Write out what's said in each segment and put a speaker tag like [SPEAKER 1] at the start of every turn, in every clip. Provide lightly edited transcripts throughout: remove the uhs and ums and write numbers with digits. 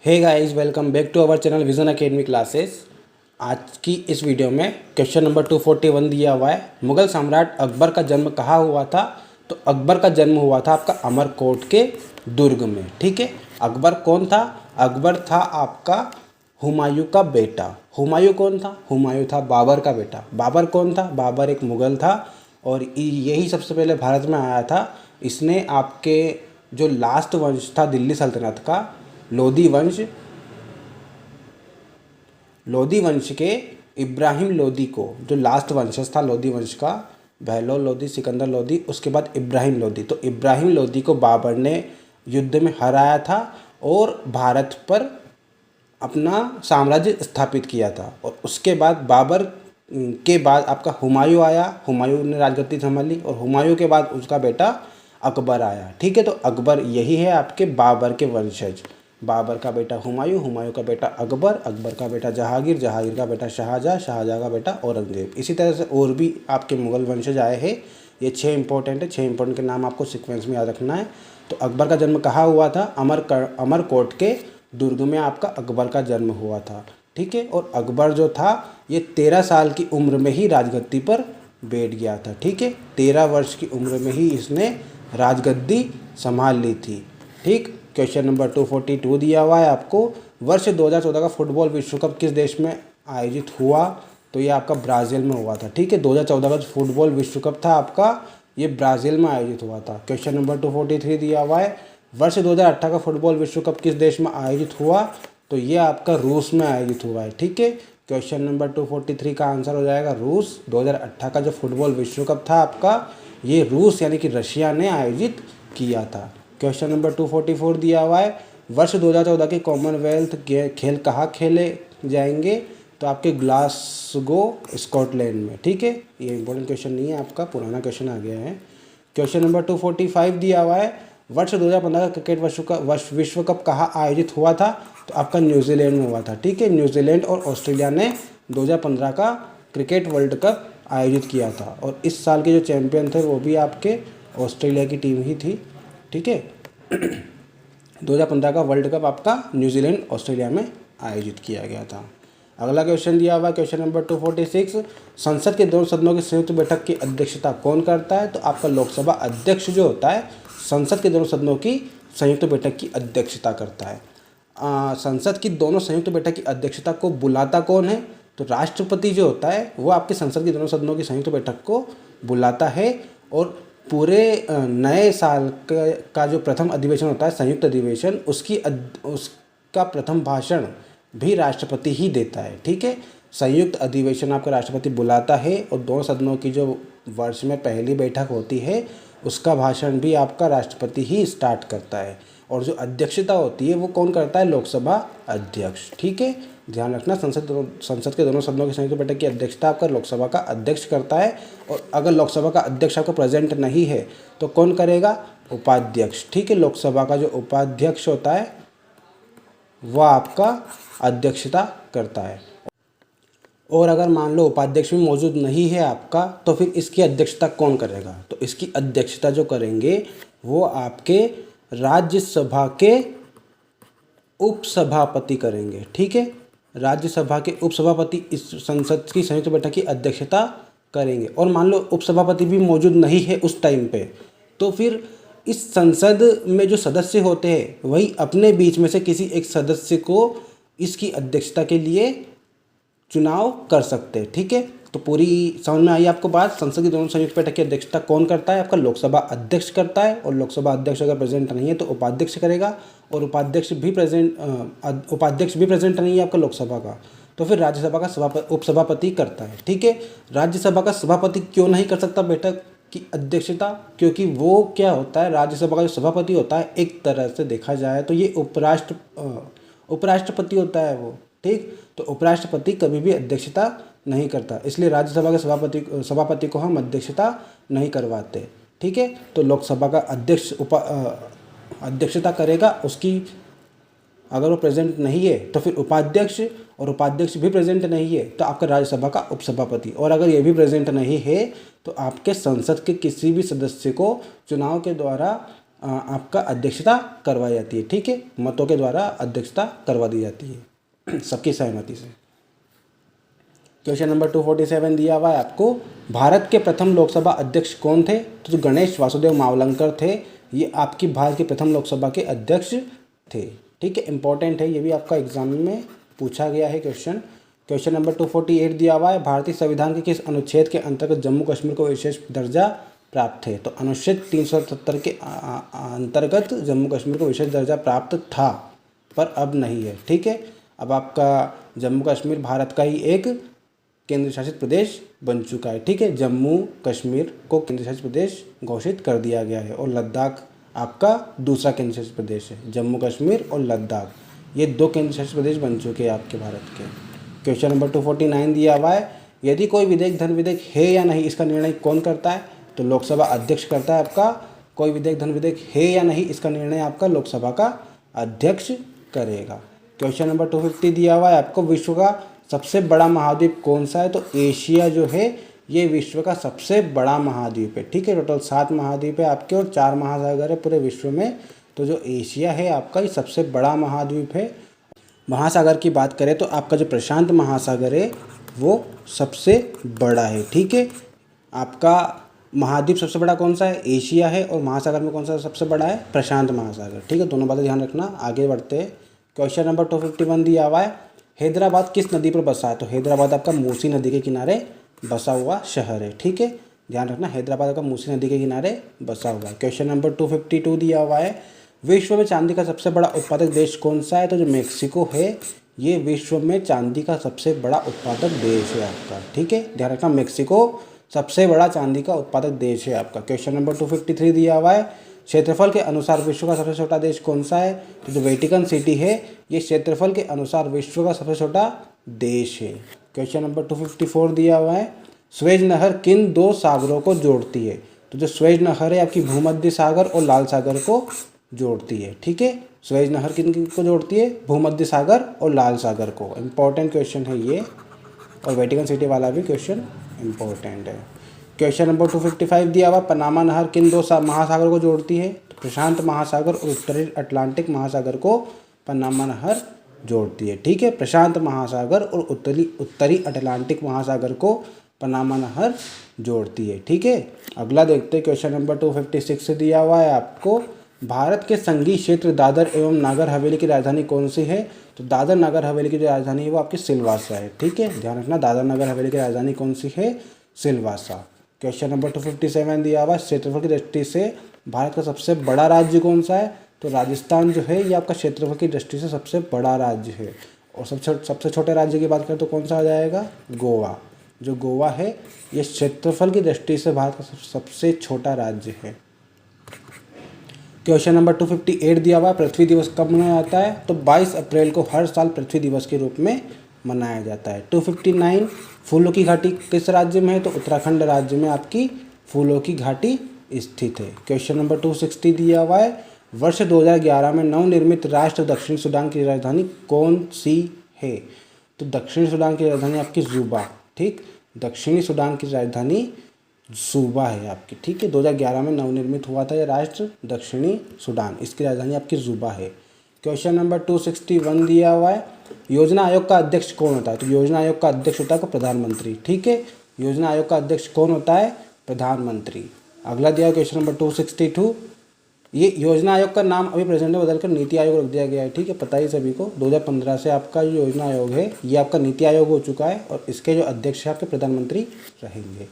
[SPEAKER 1] Hey guys, welcome back to our channel vision academy classes. आज की इस video में क्वेश्चन नंबर 241 दिया हुआ है। मुगल सम्राट अकबर का जन्म कहाँ हुआ था? तो अकबर का जन्म हुआ था आपका अमरकोट के दुर्ग में। ठीक है, अकबर कौन था? अकबर था आपका हुमायूं का बेटा। हुमायूं कौन था? हुमायूं था बाबर का बेटा। बाबर कौन था? बाबर एक मुगल था और यही सबसे पहले भारत में आया था। इसने आपके जो लास्ट वंश था दिल्ली सल्तनत का, लोधी वंश के इब्राहिम लोधी को, जो लास्ट वंशज था लोधी वंश का, बहलोल लोधी, सिकंदर लोधी, उसके बाद इब्राहिम लोधी। तो इब्राहिम लोधी को बाबर ने युद्ध में हराया था और भारत पर अपना साम्राज्य स्थापित किया था। और उसके बाद बाबर के बाद आपका हुमायूं आया। हुमायूं ने राजगद्दी संभाली और हुमायूं के बाद उसका बेटा अकबर आया। ठीक है, तो अकबर यही है आपके बाबर के वंशज। बाबर का बेटा हुमायूं, हुमायूं का बेटा अकबर, अकबर का बेटा जहांगीर, जहांगीर का बेटा शाहजहाँ, शाहजहाँ का बेटा औरंगजेब। इसी तरह से और भी आपके मुगल वंशज आए हैं। ये 6 इंपॉर्टेंट है। 6 इंपॉर्टेंट के नाम आपको सीक्वेंस में याद रखना है। तो अकबर का जन्म कहाँ हुआ था? अमरकोट के दुर्ग में आपका अकबर का जन्म हुआ था। ठीक है, और अकबर जो था ये 13 साल की उम्र में ही राजगद्दी पर बैठ गया था। ठीक है, 13 वर्ष की उम्र में ही इसने राजगद्दी संभाल ली थी। ठीक, क्वेश्चन नंबर 242 दिया हुआ है आपको। वर्ष 2014 का फुटबॉल विश्व कप किस देश में आयोजित हुआ? तो ये आपका ब्राज़ील में हुआ था। ठीक है, 2014 का जो फुटबॉल विश्व कप था आपका, ये ब्राज़ील में आयोजित हुआ था। क्वेश्चन नंबर 243 दिया हुआ है। वर्ष 2018 का फुटबॉल विश्व कप किस देश में आयोजित हुआ? तो ये आपका रूस में आयोजित हुआ है। ठीक है, क्वेश्चन नंबर 243 का आंसर हो जाएगा रूस। 2018 का जो फुटबॉल विश्व कप था आपका, ये रूस यानी कि रशिया ने आयोजित किया था। क्वेश्चन नंबर 244 दिया हुआ है। वर्ष 2014 के कॉमनवेल्थ खेल कहाँ खेले जाएंगे? तो आपके ग्लासगो स्कॉटलैंड में। ठीक है, ये इंपॉर्टेंट क्वेश्चन नहीं है, आपका पुराना क्वेश्चन आ गया है। क्वेश्चन नंबर 245 दिया हुआ है। वर्ष 2015 का क्रिकेट विश्व कप कहाँ आयोजित हुआ था? तो आपका न्यूजीलैंड में हुआ था। ठीक है, न्यूजीलैंड और ऑस्ट्रेलिया ने 2015 का क्रिकेट वर्ल्ड कप आयोजित किया था और इस साल के जो चैंपियन थे वो भी आपके ऑस्ट्रेलिया की टीम ही थी। ठीक है, 2015 का वर्ल्ड कप आपका न्यूजीलैंड ऑस्ट्रेलिया में आयोजित किया गया था। अगला क्वेश्चन दिया हुआ है, क्वेश्चन नंबर 246। संसद के दोनों सदनों की संयुक्त बैठक की अध्यक्षता कौन करता है? तो आपका लोकसभा अध्यक्ष जो होता है, संसद के दोनों सदनों की संयुक्त बैठक की अध्यक्षता करता है। संसद की दोनों संयुक्त बैठक की अध्यक्षता को बुलाता कौन है? तो राष्ट्रपति जो होता है वो आपके संसद की दोनों सदनों की संयुक्त बैठक को बुलाता है। और पूरे नए साल का जो प्रथम अधिवेशन होता है, संयुक्त अधिवेशन, उसका प्रथम भाषण भी राष्ट्रपति ही देता है। ठीक है, संयुक्त अधिवेशन आपका राष्ट्रपति बुलाता है और दोनों सदनों की जो वर्ष में पहली बैठक होती है उसका भाषण भी आपका राष्ट्रपति ही स्टार्ट करता है। और जो अध्यक्षता होती है वो कौन करता है? लोकसभा अध्यक्ष। ठीक है, ध्यान रखना, संसद के दोनों सदनों की संयुक्त बैठक की अध्यक्षता आपका लोकसभा का अध्यक्ष करता है। और अगर लोकसभा का अध्यक्ष आपका प्रेजेंट नहीं है तो कौन करेगा? उपाध्यक्ष। ठीक है, लोकसभा का जो उपाध्यक्ष होता है वह आपका अध्यक्षता करता है। और अगर मान लो उपाध्यक्ष भी मौजूद नहीं है आपका, तो फिर इसकी अध्यक्षता कौन करेगा? तो इसकी अध्यक्षता जो करेंगे वो आपके राज्यसभा के उपसभापति करेंगे। ठीक है, राज्यसभा के उपसभापति इस संसद की संयुक्त बैठक की अध्यक्षता करेंगे। और मान लो उपसभापति भी मौजूद नहीं है उस टाइम पे, तो फिर इस संसद में जो सदस्य होते हैं वही अपने बीच में से किसी एक सदस्य को इसकी अध्यक्षता के लिए चुनाव कर सकते हैं। ठीक है, तो पूरी समझ में आई आपको बात। संसद की दोनों संयुक्त बैठक की अध्यक्षता कौन करता है? आपका लोकसभा अध्यक्ष करता है। और लोकसभा अध्यक्ष अगर प्रेजेंट नहीं है तो उपाध्यक्ष करेगा। और उपाध्यक्ष भी प्रेजेंट नहीं है आपका लोकसभा का, तो फिर राज्यसभा का उपसभापति करता है। ठीक है, राज्यसभा का सभापति क्यों नहीं कर सकता बैठक की अध्यक्षता? क्योंकि वो क्या होता है, राज्यसभा का जो सभापति होता है, एक तरह से देखा जाए तो ये उपराष्ट्रपति होता है वो। ठीक, तो उपराष्ट्रपति कभी भी अध्यक्षता नहीं करता, इसलिए राज्यसभा के सभापति को हम अध्यक्षता नहीं करवाते। ठीक है, तो लोकसभा का अध्यक्ष अध्यक्षता करेगा उसकी। अगर वो प्रेजेंट नहीं है तो फिर उपाध्यक्ष, और उपाध्यक्ष भी प्रेजेंट नहीं है तो आपका राज्यसभा का उपसभापति, और अगर ये भी प्रेजेंट नहीं है तो आपके संसद के किसी भी सदस्य को चुनाव के द्वारा आपका अध्यक्षता करवाई जाती है। ठीक है, मतों के द्वारा अध्यक्षता करवा दी जाती है सबकी सहमति से। क्वेश्चन नंबर 247 दिया हुआ है आपको, भारत के प्रथम लोकसभा अध्यक्ष कौन थे? तो जो गणेश वासुदेव मावलंकर थे, ये आपकी भारत के प्रथम लोकसभा के अध्यक्ष थे। ठीक है, इंपॉर्टेंट है, ये भी आपका एग्जाम में पूछा गया है क्वेश्चन। क्वेश्चन नंबर 248 दिया हुआ है, भारतीय संविधान के किस अनुच्छेद के अंतर्गत जम्मू कश्मीर को विशेष दर्जा प्राप्त है? तो अनुच्छेद 377 के अंतर्गत जम्मू कश्मीर को विशेष दर्जा प्राप्त था, पर अब नहीं है। ठीक है, अब आपका जम्मू कश्मीर भारत का ही एक केंद्र शासित प्रदेश बन चुका है। ठीक है, जम्मू कश्मीर को केंद्र शासित प्रदेश घोषित कर दिया गया है और लद्दाख आपका दूसरा केंद्र शासित प्रदेश है। जम्मू कश्मीर और लद्दाख ये दो केंद्र शासित प्रदेश बन चुके हैं आपके भारत के। क्वेश्चन नंबर 249 दिया हुआ है, यदि कोई विधेयक धन विधेयक है या नहीं, इसका निर्णय कौन करता है? तो लोकसभा अध्यक्ष करता है आपका। कोई विधेयक धन विधेयक है या नहीं, इसका निर्णय आपका लोकसभा का अध्यक्ष करेगा। क्वेश्चन नंबर 250 दिया हुआ है आपको, विश्व का सबसे बड़ा महाद्वीप कौन सा है? तो एशिया जो है ये विश्व का सबसे बड़ा महाद्वीप है। ठीक है, टोटल 7 महाद्वीप है आपके और 4 महासागर है पूरे विश्व में। तो जो एशिया है आपका ये सबसे बड़ा महाद्वीप है। महासागर की बात करें तो आपका जो प्रशांत महासागर है वो सबसे बड़ा है। ठीक है, आपका महाद्वीप सबसे बड़ा कौन सा है? एशिया है। और महासागर में कौन सा सबसे बड़ा है? प्रशांत महासागर। ठीक है, दोनों बातें ध्यान रखना। आगे बढ़ते हैं। क्वेश्चन नंबर 251 दिया हुआ है, हैदराबाद किस नदी पर बसा है? तो हैदराबाद आपका मूसी नदी के किनारे बसा हुआ शहर है। ठीक है, ध्यान रखना, हैदराबाद का मूसी नदी के किनारे बसा हुआ है। क्वेश्चन नंबर 252 दिया हुआ है, विश्व में चांदी का सबसे बड़ा उत्पादक देश कौन सा है? तो जो मेक्सिको है ये विश्व में चांदी का सबसे बड़ा उत्पादक देश है आपका। ठीक है, ध्यान रखना, मेक्सिको सबसे बड़ा चांदी का उत्पादक देश है आपका। क्वेश्चन नंबर 253 दिया हुआ है, क्षेत्रफल के अनुसार विश्व का सबसे छोटा देश कौन सा है? तो जो वेटिकन सिटी है ये क्षेत्रफल के अनुसार विश्व का सबसे छोटा देश है। क्वेश्चन नंबर 254 दिया हुआ है, स्वेज नहर किन 2 सागरों को जोड़ती है? तो जो स्वेज नहर है आपकी भूमध्य सागर और लाल सागर को जोड़ती है। ठीक है, स्वेज नहर किन को जोड़ती है? भूमध्य सागर और लाल सागर को। इंपॉर्टेंट क्वेश्चन है ये, और वेटिकन सिटी वाला भी क्वेश्चन इंपॉर्टेंट है। क्वेश्चन नंबर 255 दिया हुआ, पनामा नहर किन 2 महासागर को जोड़ती है? तो प्रशांत महासागर और उत्तरी अटलांटिक महासागर को पनामा नहर जोड़ती है। ठीक है, प्रशांत महासागर और उत्तरी अटलांटिक महासागर को पनामा नहर जोड़ती है। ठीक है, अगला देखते हैं। क्वेश्चन नंबर 256 दिया हुआ है आपको, भारत के संघीय क्षेत्र दादर एवं नागर हवेली की राजधानी कौन सी है? तो दादर नागर हवेली की जो राजधानी है वो आपकी सिलवासा है। ठीक है, ध्यान रखना, दादर नागर हवेली की राजधानी कौन सी है? सिलवासा। क्वेश्चन नंबर 257 दिया हुआ, क्षेत्रफल की दृष्टि से भारत का सबसे बड़ा राज्य कौन सा है? तो राजस्थान जो है ये आपका क्षेत्रफल की दृष्टि से सबसे बड़ा राज्य है। और सबसे छोटे राज्य की बात करें तो कौन सा आ जाएगा? गोवा। जो गोवा है ये क्षेत्रफल की दृष्टि से भारत का सबसे छोटा राज्य है। क्वेश्चन नंबर 258 दिया हुआ है, पृथ्वी दिवस कब मनाया जाता है? तो 22 अप्रैल को हर साल पृथ्वी दिवस के रूप में मनाया जाता है। 259, फूलों की घाटी किस राज्य में है? तो उत्तराखंड राज्य में आपकी फूलों की घाटी स्थित है। क्वेश्चन नंबर 260 दिया हुआ है, वर्ष 2011 में नवनिर्मित राष्ट्र दक्षिण सूडान की राजधानी कौन सी है? तो दक्षिण सूडान की राजधानी आपकी जुबा। ठीक, दक्षिणी सूडान की राजधानी सूबा है आपकी। ठीक है, 2011 में नवनिर्मित हुआ था यह राष्ट्र दक्षिणी सूडान, इसकी राजधानी आपकी जुबा है। क्वेश्चन नंबर 261 दिया हुआ है, योजना आयोग का अध्यक्ष कौन होता है? तो योजना आयोग का अध्यक्ष होता है प्रधानमंत्री। ठीक है, योजना आयोग का अध्यक्ष कौन होता है? प्रधानमंत्री। अगला दिया क्वेश्चन नंबर 262, ये योजना आयोग का नाम अभी प्रेजेंट में बदलकर नीति आयोग रख दिया गया है। ठीक है, पता ही सभी को 2015 से आपका जो योजना आयोग है ये आपका नीति आयोग हो चुका है और इसके जो अध्यक्ष है आपके प्रधानमंत्री रहेंगे।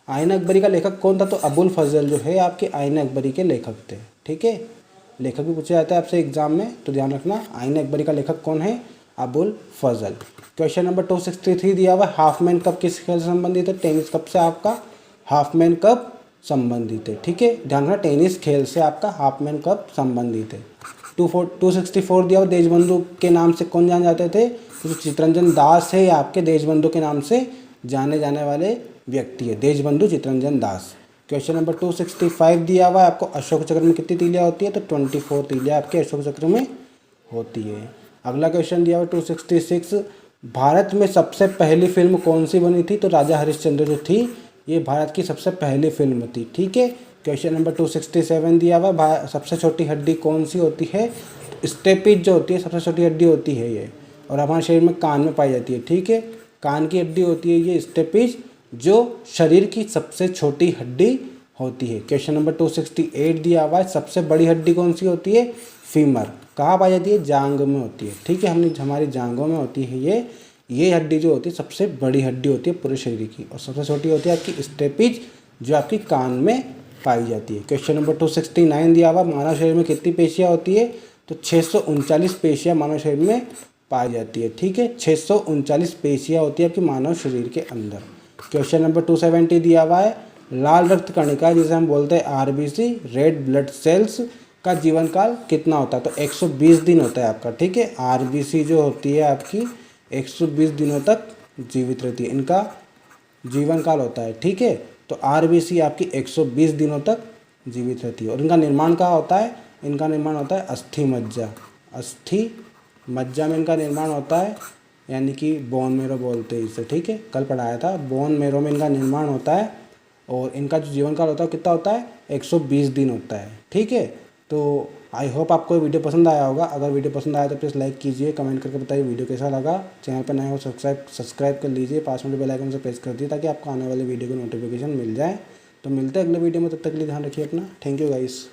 [SPEAKER 1] आईन अकबरी का लेखक कौन था? तो अबुल फजल जो है आपके आईन अकबरी के लेखक थे। ठीक है, लेखक भी पूछा जाता है आपसे एग्जाम में, तो ध्यान रखना, आईन अकबरी का लेखक कौन है? अबुल फजल। क्वेश्चन नंबर 263 दिया हुआ है, हाफमैन कप किस खेल से संबंधित है? टेनिस कप से आपका हाफमैन कप संबंधित है। ठीक है, ध्यान रखना, टेनिस खेल से आपका हाफमैन कप संबंधित है। 264 दिया हुआ, देशबंधु के नाम से कौन जाने जाते थे? तो चित्तरंजन दास है आपके देशबंधु के नाम से जाने जाने वाले व्यक्ति है, देशबंधु चित्तरंजन दास। क्वेश्चन नंबर 265 दिया हुआ है आपको, अशोक चक्र में कितनी तीलियाँ होती है? तो 24 तीलियाँ आपके अशोक चक्र में होती है। अगला क्वेश्चन दिया हुआ 266, भारत में सबसे पहली फिल्म कौन सी बनी थी? तो राजा हरिश्चंद्र जो थी ये भारत की सबसे पहली फिल्म थी। ठीक है, क्वेश्चन नंबर 267 दिया हुआ, सबसे छोटी हड्डी कौन सी होती है? स्टेपिज जो होती है सबसे छोटी हड्डी होती है ये, और हमारे शरीर में कान में पाई जाती है, ठीक है। कान की हड्डी होती है ये स्टेपिज, जो शरीर की सबसे छोटी हड्डी होती है। क्वेश्चन नंबर 268 दिया हुआ है, सबसे बड़ी हड्डी कौन सी होती है? फीमर। कहाँ पाई जाती है? जांग में होती है, ठीक है। हमारी जांघों में होती है ये हड्डी जो होती है सबसे बड़ी हड्डी होती है पूरे शरीर की, और सबसे छोटी होती है आपकी स्टेपिज, जो आपकी कान में पाई जाती है। क्वेश्चन नंबर 269 दिया हुआ, मानव शरीर में कितनी पेशियाँ होती है? तो 639 पेशियाँ मानव शरीर में पाई जाती है, ठीक है। 639 पेशियाँ होती है आपकी मानव शरीर के अंदर। क्वेश्चन नंबर 270 दिया हुआ है, लाल रक्त कणिका जिसे हम बोलते हैं आरबीसी, रेड ब्लड सेल्स का जीवन काल कितना होता है? तो 120 दिन होता है आपका, ठीक है। आरबीसी जो होती है आपकी 120 दिनों तक जीवित रहती है, इनका जीवन काल होता है, ठीक है। तो आरबीसी आपकी 120 दिनों तक जीवित रहती है। और इनका निर्माण कहाँ होता है? इनका निर्माण होता है अस्थि मज्जा, अस्थि मज्जा में इनका निर्माण होता है, यानी कि बोन मेरो बोलते हैं इसे, ठीक है। कल पढ़ाया था, बोन मेरो में इनका निर्माण होता है, और इनका जो जीवन काल होता है कितना होता है? 120 दिन होता है, ठीक है। तो आई होप आपको ये वीडियो पसंद आया होगा। अगर वीडियो पसंद आया तो प्लीज़ लाइक कीजिए, कमेंट करके बताइए वीडियो कैसा लगा। चैनल पर नए हो सब्सक्राइब कर लीजिए, पास में बेल आइकन से प्रेस कर दिए ताकि आपको आने वाले वीडियो की नोटिफिकेशन मिल जाए। तो मिलते हैं अगले वीडियो में, तब तक के लिए ध्यान रखिए अपना। Thank you guys.